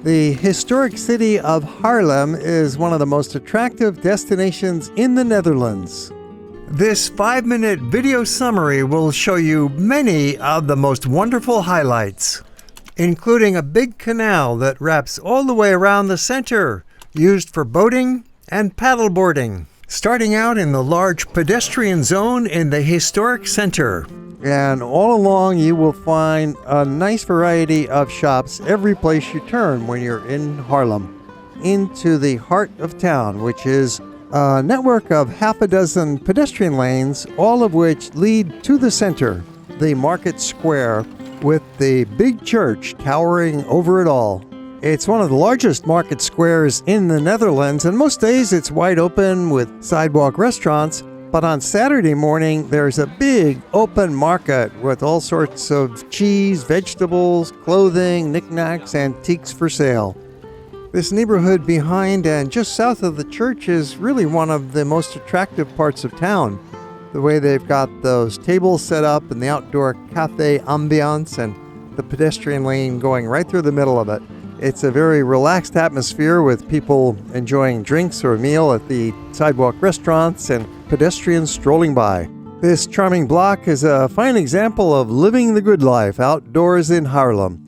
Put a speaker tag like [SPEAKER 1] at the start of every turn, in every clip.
[SPEAKER 1] The historic city of Haarlem is one of the most attractive destinations in the Netherlands. This 5-minute video summary will show you many of the most wonderful highlights, including a big canal that wraps all the way around the center, used for boating and paddleboarding, starting out in the large pedestrian zone in the historic center. And all along you will find a nice variety of shops every place you turn when you're in Haarlem, into the heart of town, which is a network of half a dozen pedestrian lanes, all of which lead to the center, the market square, with the big church towering over it all. It's one of the largest market squares in the Netherlands, and most days it's wide open with sidewalk restaurants. But on Saturday morning, there's a big open market with all sorts of cheese, vegetables, clothing, knickknacks, antiques for sale. This neighborhood behind and just south of the church is really one of the most attractive parts of town. The way they've got those tables set up and the outdoor cafe ambiance and the pedestrian lane going right through the middle of it. It's a very relaxed atmosphere with people enjoying drinks or a meal at the sidewalk restaurants and pedestrians strolling by. This charming block is a fine example of living the good life outdoors in Haarlem.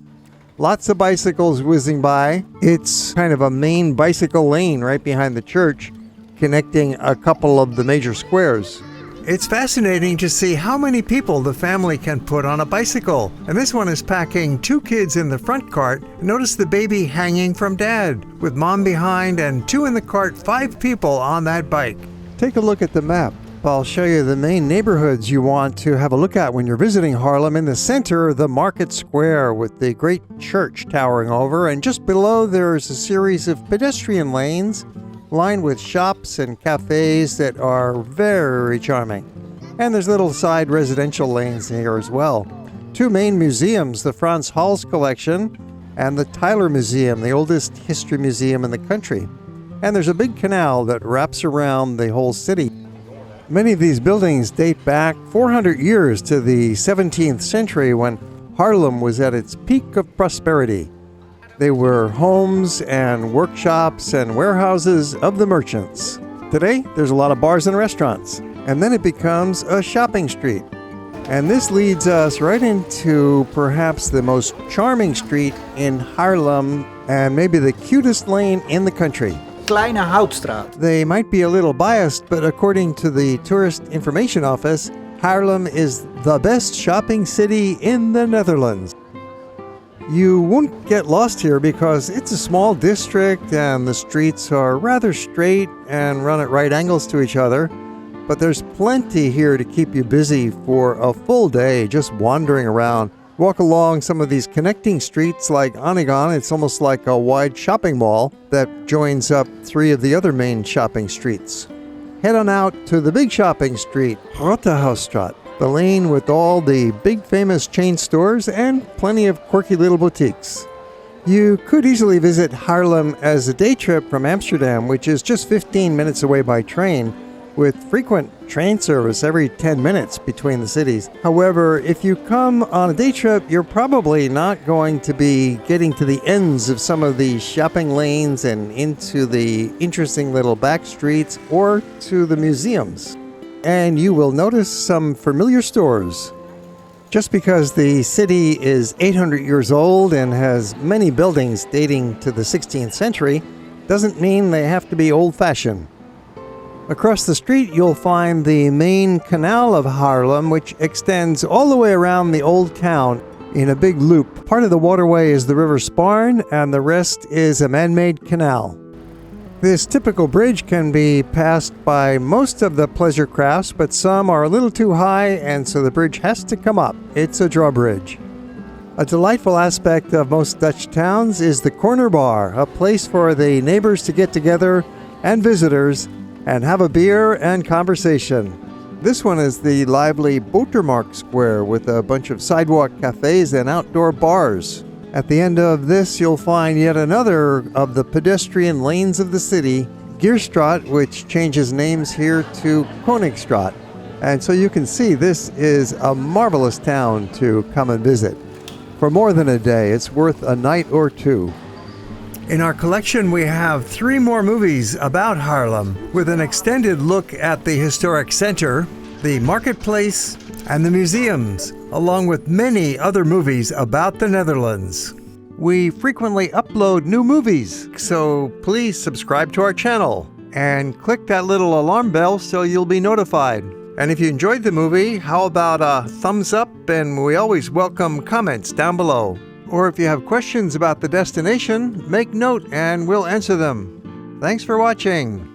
[SPEAKER 1] Lots of bicycles whizzing by. It's kind of a main bicycle lane right behind the church, connecting a couple of the major squares. It's fascinating to see how many people the family can put on a bicycle. And this one is packing 2 kids in the front cart. Notice the baby hanging from dad, with mom behind and 2 in the cart, 5 people on that bike. Take a look at the map. I'll show you the main neighborhoods you want to have a look at when you're visiting Haarlem. In the center, the market square with the great church towering over, and just below there's a series of pedestrian lanes lined with shops and cafes that are very charming. And there's little side residential lanes here as well. 2 main museums, the Frans Hals collection and the Tyler Museum, the oldest history museum in the country. And there's a big canal that wraps around the whole city. Many of these buildings date back 400 years to the 17th century when Haarlem was at its peak of prosperity. They were homes and workshops and warehouses of the merchants. Today, there's a lot of bars and restaurants, and then it becomes a shopping street. And this leads us right into perhaps the most charming street in Haarlem and maybe the cutest lane in the country.
[SPEAKER 2] Klein Houtstraat.
[SPEAKER 1] They might be a little biased, but according to the Tourist Information Office, Haarlem is the best shopping city in the Netherlands. You won't get lost here because it's a small district and the streets are rather straight and run at right angles to each other. But there's plenty here to keep you busy for a full day just wandering around. Walk along some of these connecting streets like Anegang. It's almost like a wide shopping mall that joins up 3 of the other main shopping streets. Head on out to the big shopping street, Grote Houtstraat, the lane with all the big famous chain stores and plenty of quirky little boutiques. You could easily visit Haarlem as a day trip from Amsterdam, which is just 15 minutes away by train, with frequent train service every 10 minutes between the cities. However, if you come on a day trip, you're probably not going to be getting to the ends of some of the shopping lanes and into the interesting little back streets or to the museums. And you will notice some familiar stores. Just because the city is 800 years old and has many buildings dating to the 16th century doesn't mean they have to be old-fashioned. Across the street, you'll find the main canal of Haarlem, which extends all the way around the old town in a big loop. Part of the waterway is the River Sparn, and the rest is a man-made canal. This typical bridge can be passed by most of the pleasure crafts, but some are a little too high, and so the bridge has to come up. It's a drawbridge. A delightful aspect of most Dutch towns is the corner bar, a place for the neighbors to get together and visitors and have a beer and conversation. This one is the lively Botermarkt square with a bunch of sidewalk cafes and outdoor bars. At the end of this, you'll find yet another of the pedestrian lanes of the city, Koningstraat, which changes names here to Koningstraat. And so you can see this is a marvelous town to come and visit. For more than a day, it's worth a night or 2. In our collection, we have 3 more movies about Haarlem, with an extended look at the historic center, the marketplace, and the museums, along with many other movies about the Netherlands. We frequently upload new movies, so please subscribe to our channel and click that little alarm bell so you'll be notified. And if you enjoyed the movie, how about a thumbs up? And we always welcome comments down below. Or if you have questions about the destination, make note and we'll answer them. Thanks for watching.